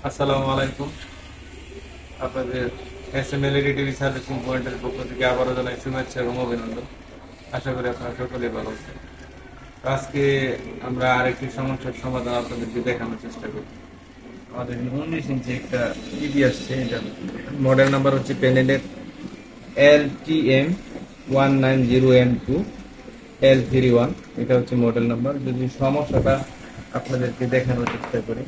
আসসালামু আলাইকুম। আপনাদের এসএমএলইডি টিভি সার্ভিসিং পয়েন্টের পক্ষ থেকে আবারও জানাই শুভেচ্ছা এবং অভিনন্দন। আশা করি আপনারা সকলেই ভালো আছেন। তো আজকে আমরা আরেকটি সমস্যার সমাধান আপনাদেরকে দেখানোর চেষ্টা করি। আমাদের 19 ইঞ্চি একটা টিভি আসছে, এটা মডেল নাম্বার হচ্ছে প্যানেলের LTM190M2L31। এটা হচ্ছে মডেল নাম্বার। যদি সমস্যাটা আপনাদেরকে দেখানোর চেষ্টা করি,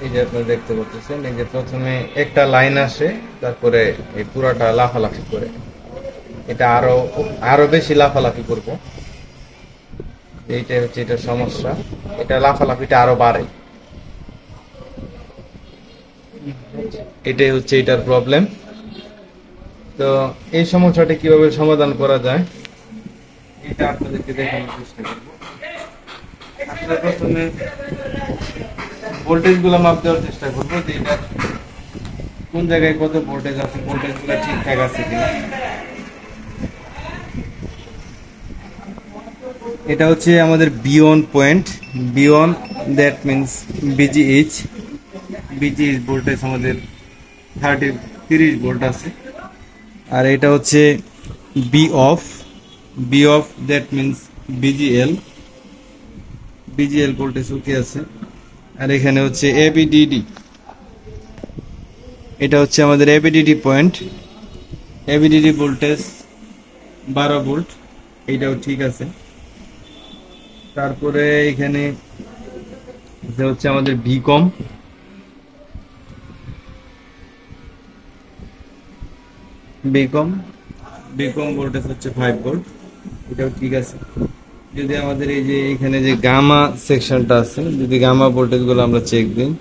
এই যে আপনারা দেখতে পাচ্ছেন, এই যে প্রথমে একটা লাইন আসে, তারপরে এই পুরাটা লাফালাফি করে। এটা আরো আরো বেশি লাফালাফি করব। এইটা হচ্ছে এটা সমস্যা, এটা লাফালাফিটা আরো বাড়ে। এটাই হচ্ছে এটার প্রবলেম। তো এই সমস্যাটা কিভাবে সমাধান করা যায় এটা আপনাদেরকে দেখানোর চেষ্টা করব। আপনারা প্রথমে ভোল্টেজ গুলো মাপ দেওয়ার চেষ্টা করবো যে এটা কোন জায়গায় কত ভোল্টেজ আছে, ভোল্টেজ গুলো ঠিকঠাক আছে কিনা। এটা হচ্ছে আমাদের বিয়ন point, বিয়ন that means BGH voltage আমাদের 30 ভোল্ট আছে। আর এটা হচ্ছে B of that means BGL voltage ওকে আছে। আর এখানে হচ্ছে এবিডিডি, এটা হচ্ছে আমাদের ABDD point, ABDD voltage 12 volt, এইটাও ঠিক আছে। তারপরে এখানে এটা হচ্ছে আমাদের বিকম ভোল্টেজ হচ্ছে 5 ভোল্ট, এটাও ঠিক আছে। যদি আমাদের এই যে এখানে যে গামা সেকশনটা আছে, যদি গামা ভোল্টেজ গুলো আমরা চেক দিই,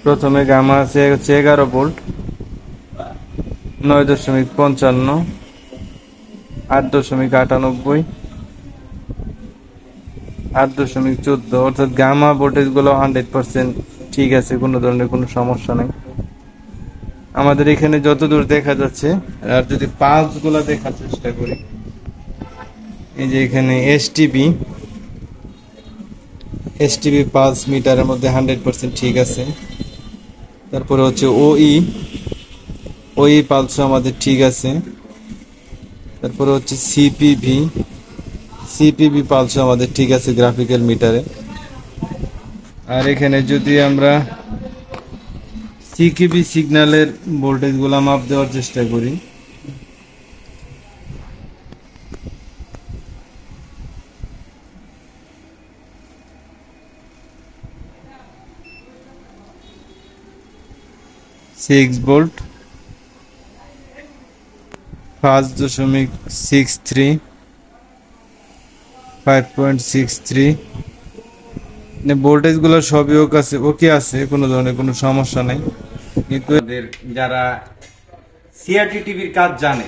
প্রথমে গামা আছে হচ্ছে 11 ভোল্ট, 9.55, 8.98, 8.14, অর্থাৎ গামা ভোল্টেজ গুলো 100% ঠিক আছে, কোনো ধরনের কোনো সমস্যা নেই আমাদের এখানে যতদূর দেখা যাচ্ছে। আর যদি পালস গুলা দেখার চেষ্টা করি, এই যে এখানে এসটিবি পালস মিটারের মধ্যে 100% ঠিক আছে। তারপরে হচ্ছে ওই পালস আমাদের ঠিক আছে। তারপরে হচ্ছে সিপিভি পালস আমাদের ঠিক আছে গ্রাফিক্যাল মিটারে। আর এখানে যদি আমরা সিকিবি সিগন্যালের ভোল্টেজ গুলা মাপ দেওয়ার চেষ্টা করি, সিক্স ভোল্ট, 5.63, 5.63, ভোল্টেজ গুলো সবই ওকে আছে, কোনো ধরনের কোনো সমস্যা নেই। কিন্তু যারা সিআরটি টিভির কাজ জানে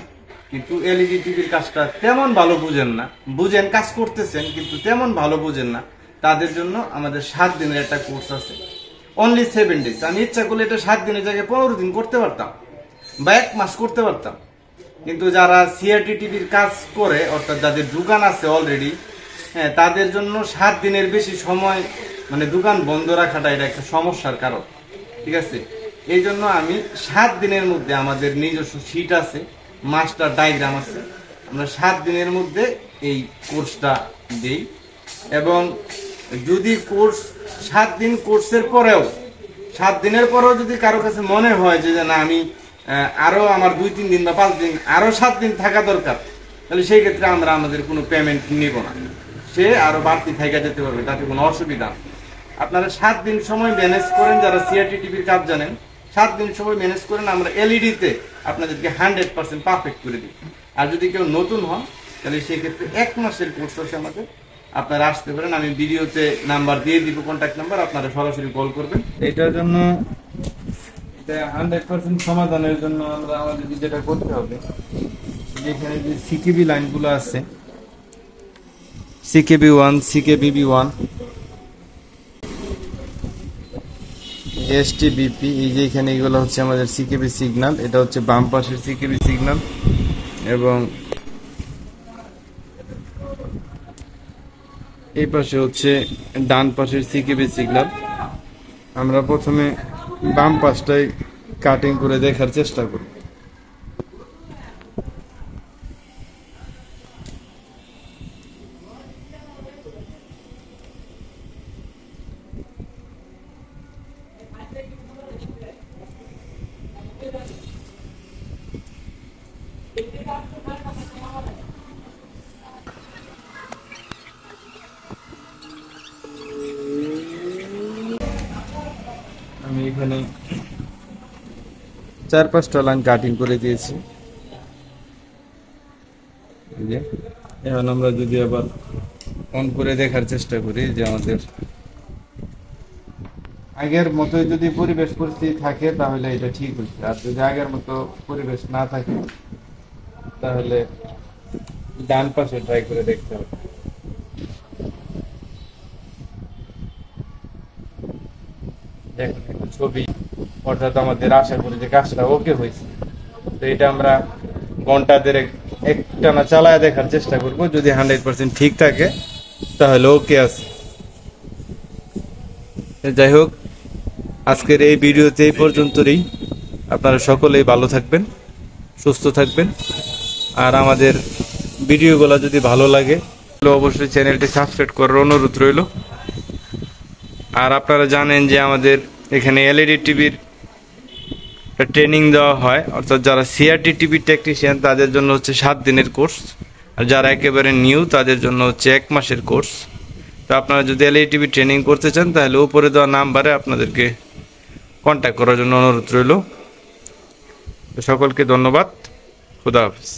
কিন্তু এলইডি টিভির কাজটা তেমন ভালো বুঝেন কাজ করতেছেন কিন্তু তেমন ভালো বুঝেন না, তাদের জন্য আমাদের 7 দিনের একটা কোর্স আছে, অনলি 7 ডেজ। আমি ইচ্ছা করলে এটা 7 দিনের জায়গায় 15 দিন করতে পারতাম বা 1 মাস করতে পারতাম। কিন্তু যারা সিআরটি টিভির কাজ করে, অর্থাৎ যাদের দোকান আছে অলরেডি, হ্যাঁ, তাদের জন্য 7 দিনের বেশি সময় মানে দোকান বন্ধ রাখাটা এটা একটা সমস্যার কারণ, ঠিক আছে। এই জন্য আমি 7 দিনের মধ্যে, আমাদের নিজস্ব শীট আছে, মাস্টার ডায়াগ্রাম আছে, আমরা 7 দিনের মধ্যে এই কোর্সটা দিই। এবং যদি কোর্স 7 দিন কোর্সের পরেও 7 দিনের পরেও যদি কারো কাছে মনে হয় যে না আমি আরো আমার 2-3 দিন বা 5 দিন আরো 7 দিন থাকা দরকার, তাহলে সেই ক্ষেত্রে আমরা আমাদের কোনো পেমেন্ট নিব না, সে আরো বাড়তি থাকা যেতে পারবে, তাতে কোনো অসুবিধা নেই। আপনারা 7 দিন সময় ম্যানেজ করেন, যারা সিআরটি টিভির কাজ জানেন 7 দিন সময় ম্যানেজ করেন, আমরা এলইডি তে আপনাদেরকে 100% পারফেক্ট করে দিই। আর যদি কেউ নতুন হন তাহলে সেই ক্ষেত্রে 1 মাসের কোর্স আছে আমাদের, আপনারা আসতে পারেন। আমি ভিডিওতে নাম্বার দিয়ে দিব, কন্ট্যাক্ট নাম্বার, আপনারা সরাসরি কল করবেন। এটার জন্য 100% সমাধানের জন্য আমরা আমাদের যেটা করতে হবে, যেখানে যে সিকেবি লাইনগুলো আছে, CKB1, CKBB1, STBP, এই যে এখানে এগুলো হচ্ছে আমাদের সিকেবি সিগন্যাল। এটা হচ্ছে বাম পাশের সিকেবি সিগন্যাল এবং এই পাশে হচ্ছে ডান পাশের সিকেবি সিগন্যাল। আমরা প্রথমে বাম পাশটাই কাটিং করে দেখার চেষ্টা করি। আমি এখানে 4-5টা লাইন কাটিং করে দিয়েছি। এখন আমরা যদি আবার অন করে দেখার চেষ্টা করি যে আমাদের আগের মতো যদি পরিবেশ পরিস্থিতি থাকে তাহলে এটা ঠিক হচ্ছে, আর যদি আগের মতো পরিবেশ না থাকে তাহলে ডান পাশে ট্রাই করে দেখতে হবে। দেখুন ছবি, অর্থাৎ আমাদের আশা করি যে কাজটা ওকে হয়েছে। তো এটা আমরা ঘন্টা দেড়েক একটানা চালায় দেখার চেষ্টা করব। যদি 100% ঠিক থাকে তাহলে ওকে আছে। যাই হোক, আজকের এই ভিডিওতে এই পর্যন্তই। আপনারা সকলেই ভালো থাকবেন, সুস্থ থাকবেন, আর আমাদের ভিডিওগুলো যদি ভালো লাগে তাহলে অবশ্যই চ্যানেলটি সাবস্ক্রাইব করার অনুরোধ রইল। আর আপনারা জানেন যে আমাদের এখানে এলইডি টিভির ট্রেনিং দেওয়া হয়, অর্থাৎ যারা সিআরটি টিভি টেকনিশিয়ান তাদের জন্য হচ্ছে 7 দিনের কোর্স, আর যারা একেবারে নিউ তাদের জন্য হচ্ছে 1 মাসের কোর্স। তো আপনারা যদি এলইডি টিভি ট্রেনিং করতে চান তাহলে উপরে দেওয়া নাম্বারে আপনাদেরকে কন্ট্যাক্ট করার জন্য অনুরোধ রইল। সকলকে ধন্যবাদ। খুদা হাফেজ।